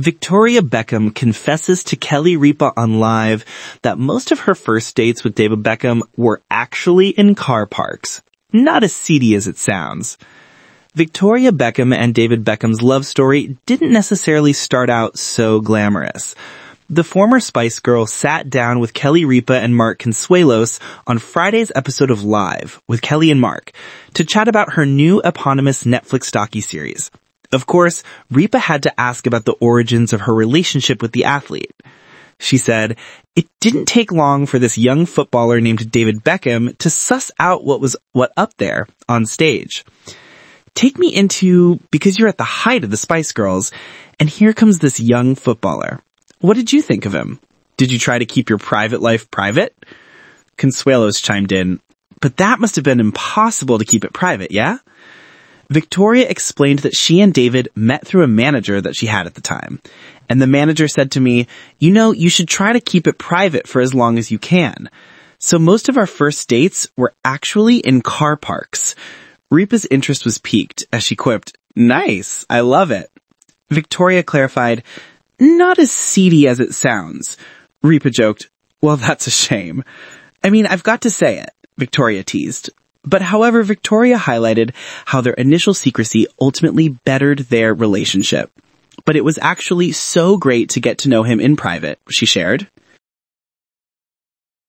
Victoria Beckham confesses to Kelly Ripa on Live that most of her first dates with David Beckham were actually in car parks. Not as seedy as it sounds. Victoria Beckham and David Beckham's love story didn't necessarily start out so glamorous. The former Spice Girl sat down with Kelly Ripa and Mark Consuelos on Friday's episode of Live with Kelly and Mark to chat about her new eponymous Netflix docuseries. Of course, Ripa had to ask about the origins of her relationship with the athlete. She said, "It didn't take long for this young footballer named David Beckham to suss out what up there on stage. Take me into, because you're at the height of the Spice Girls, and here comes this young footballer. What did you think of him? Did you try to keep your private life private?" Consuelos chimed in, "But that must have been impossible to keep it private, yeah?" Victoria explained that she and David met through a manager that she had at the time. And the manager said to me, "You should try to keep it private for as long as you can." So most of our first dates were actually in car parks. Ripa's interest was piqued as she quipped, "Nice, I love it." Victoria clarified, "Not as seedy as it sounds." Ripa joked, "Well, that's a shame. I mean, I've got to say it," Victoria teased. But however, Victoria highlighted how their initial secrecy ultimately bettered their relationship. But it was actually so great to get to know him in private, she shared.